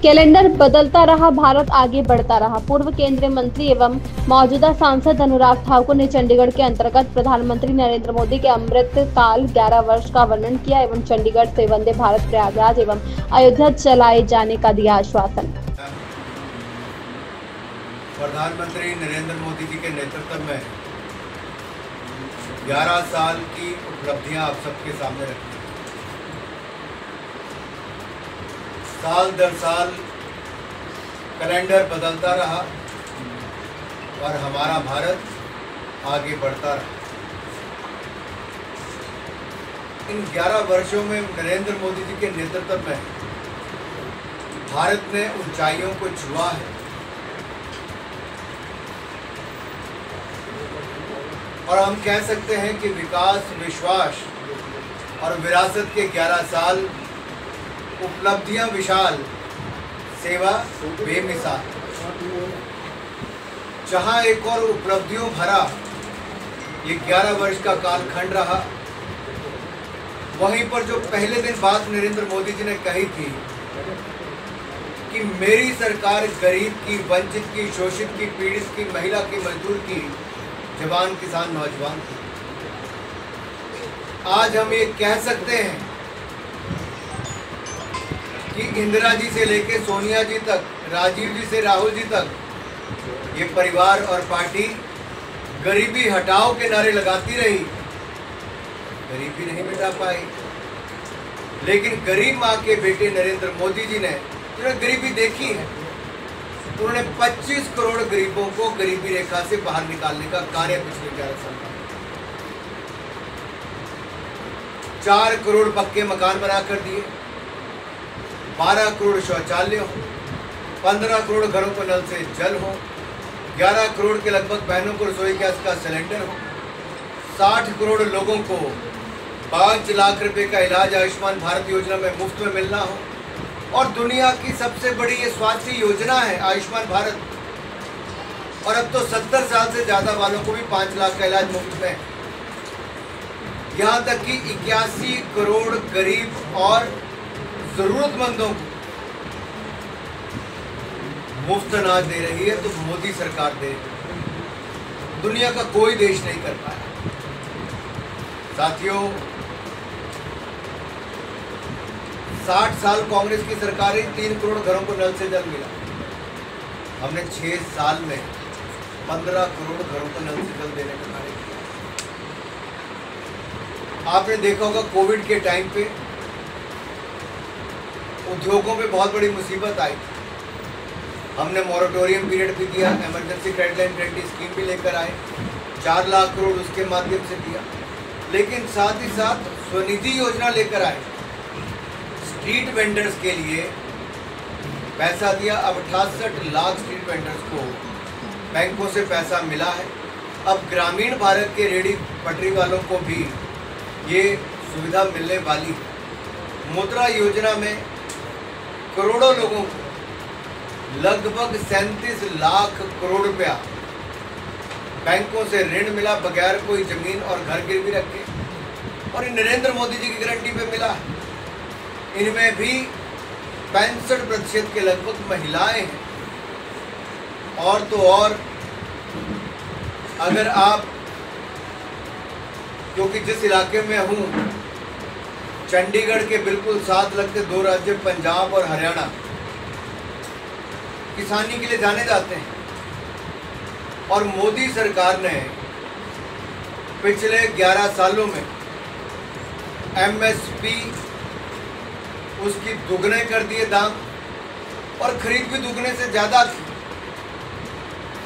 Calendar बदलता रहा, भारत आगे बढ़ता रहा। पूर्व केंद्रीय मंत्री एवं मौजूदा सांसद अनुराग ठाकुर ने चंडीगढ़ के अंतर्गत प्रधानमंत्री नरेंद्र मोदी के अमृत काल 11 वर्ष का वर्णन किया एवं चंडीगढ़ से वंदे भारत प्रयागराज एवं अयोध्या चलाए जाने का दिया आश्वासन। प्रधानमंत्री नरेंद्र मोदी जी के नेतृत्व में 11 साल की उपलब्धियां आप सबके सामने रखी। साल दर साल कैलेंडर बदलता रहा और हमारा भारत आगे बढ़ता रहा। इन 11 वर्षों में नरेंद्र मोदी जी के नेतृत्व में भारत ने ऊंचाइयों को छुआ है और हम कह सकते हैं कि विकास, विश्वास और विरासत के 11 साल, उपलब्धियां विशाल, सेवा बेमिसाल। जहां एक और उपलब्धियों भरा ये 11 वर्ष का कालखंड रहा, वहीं पर जो पहले दिन बात नरेंद्र मोदी जी ने कही थी कि मेरी सरकार गरीब की, वंचित की, शोषित की, पीड़ित की, महिला की, मजदूर की, जवान, किसान, नौजवान की, आज हम ये कह सकते हैं कि इंदिरा जी से लेके सोनिया जी तक, राजीव जी से राहुल जी तक, ये परिवार और पार्टी गरीबी हटाओ के नारे लगाती रही, गरीबी नहीं मिटा पाई। लेकिन गरीब माँ के बेटे नरेंद्र मोदी जी ने गरीबी देखी है। उन्होंने 25 करोड़ गरीबों को गरीबी रेखा से बाहर निकालने का कार्य पिछले 11 साल में 4 करोड़ पक्के मकान बना कर दिए, 12 करोड़ शौचालय हो, 15 करोड़ घरों को नल से जल हो, 11 करोड़ के लगभग बहनों को रसोई गैस का सिलेंडर हो, 60 करोड़ लोगों को 5 लाख रुपए का इलाज आयुष्मान भारत योजना में मुफ्त में मिलना हो, और दुनिया की सबसे बड़ी ये स्वास्थ्य योजना है आयुष्मान भारत। और अब तो 70 साल से ज़्यादा वालों को भी 5 लाख का इलाज मुफ्त में। यहाँ तक कि 81 करोड़ गरीब और जरूरतमंदों को मुफ्त अनाज दे रही है, तो मोदी सरकार दे रही है। दुनिया का कोई देश नहीं कर पाया। साथियों, 60 साल कांग्रेस की सरकार ही 3 करोड़ घरों को नल से जल मिला। हमने 6 साल में 15 करोड़ घरों को नल से जल देने का कार्य किया। आपने देखा होगा कोविड के टाइम पे उद्योगों पे बहुत बड़ी मुसीबत आई। हमने मॉरेटोरियम पीरियड भी दिया, emergency credit line guarantee scheme भी लेकर आए, 4 लाख करोड़ उसके माध्यम से दिया। लेकिन साथ ही साथ स्वनिधि योजना लेकर आए, स्ट्रीट वेंडर्स के लिए पैसा दिया। अब 68 लाख स्ट्रीट वेंडर्स को बैंकों से पैसा मिला है। अब ग्रामीण भारत के रेहड़ी पटरी वालों को भी ये सुविधा मिलने वाली है। मुद्रा योजना में करोड़ों लोगों को लगभग 37 लाख करोड़ रुपया बैंकों से ऋण मिला, बगैर कोई जमीन और घर गिरवी रखे, और नरेंद्र मोदी जी की गारंटी पे मिला है। इनमें भी 65% के लगभग महिलाएं हैं। और तो और, अगर आप, क्योंकि जिस इलाके में हूँ, चंडीगढ़ के बिल्कुल साथ लगते 2 राज्य पंजाब और हरियाणा किसानी के लिए जाने जाते हैं, और मोदी सरकार ने पिछले 11 सालों में MSP उसकी दुगने कर दिए दाम, और खरीद भी दुगने से ज़्यादा की।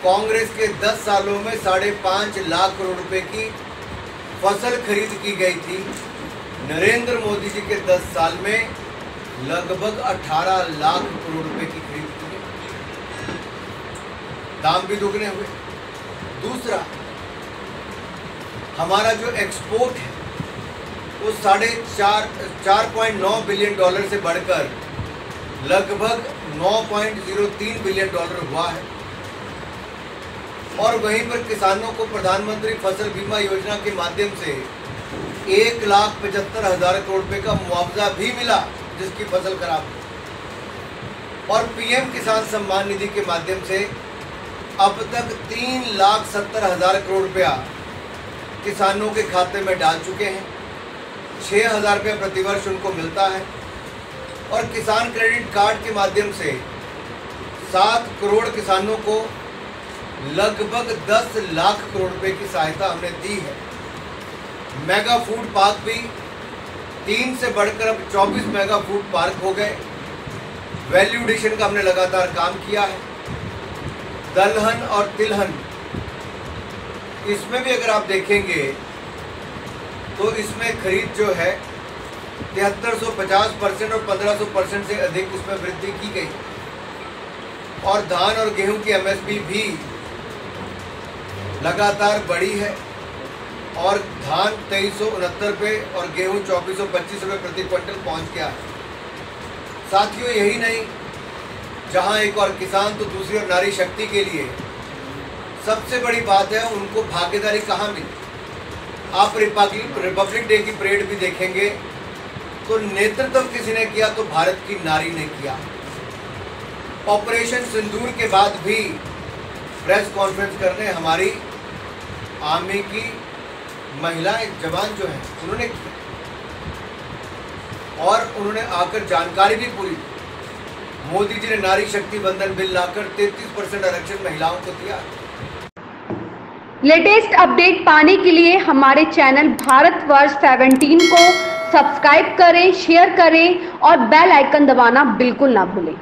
कांग्रेस के 10 सालों में 5.5 लाख करोड़ रुपए की फसल खरीद की गई थी। नरेंद्र मोदी जी के 10 साल में लगभग 18 लाख करोड़ रुपए की खरीद की गई, दाम भी दुगने हुए। दूसरा, हमारा जो एक्सपोर्ट है वो 4.9 बिलियन डॉलर से बढ़कर लगभग 9.03 बिलियन डॉलर हुआ है। और वहीं पर किसानों को प्रधानमंत्री फसल बीमा योजना के माध्यम से 1,75,000 करोड़ रुपए का मुआवजा भी मिला जिसकी फसल खराब हुई। और पीएम किसान सम्मान निधि के माध्यम से अब तक 3,70,000 करोड़ रुपया किसानों के खाते में डाल चुके हैं। 6,000 रुपये प्रतिवर्ष उनको मिलता है और किसान क्रेडिट कार्ड के माध्यम से 7 करोड़ किसानों को लगभग 10 लाख करोड़ रुपए की सहायता हमने दी है। मेगा फूड पार्क भी 3 से बढ़कर अब 24 मेगा फूड पार्क हो गए। वैल्यू एडिशन का हमने लगातार काम किया है। दलहन और तिलहन, इसमें भी अगर आप देखेंगे तो इसमें खरीद जो है 7350% और 1500% से अधिक इसमें वृद्धि की गई। और धान और गेहूं की एमएसपी भी लगातार बढ़ी है और धान 2369 रुपये और गेहूं 2425 रुपये प्रति क्विंटल पहुंच गया है। साथियों, यही नहीं, जहां एक और किसान तो दूसरी और नारी शक्ति के लिए सबसे बड़ी बात है उनको भागीदारी कहाँ मिली। आप रिपब्लिक डे की परेड भी देखेंगे तो नेतृत्व किसी ने किया तो भारत की नारी ने किया। ऑपरेशन सिंदूर के बाद भी प्रेस कॉन्फ्रेंस करने हमारी आर्मी की महिलाएं जवान जो हैं उन्होंने किया और उन्होंने आकर जानकारी भी पूरी दी। मोदी जी ने नारी शक्ति बंधन बिल लाकर 33% आरक्षण महिलाओं को दिया। लेटेस्ट अपडेट पाने के लिए हमारे चैनल भारतवर्ष 17 को सब्सक्राइब करें, शेयर करें और बेल आइकन दबाना बिल्कुल ना भूलें।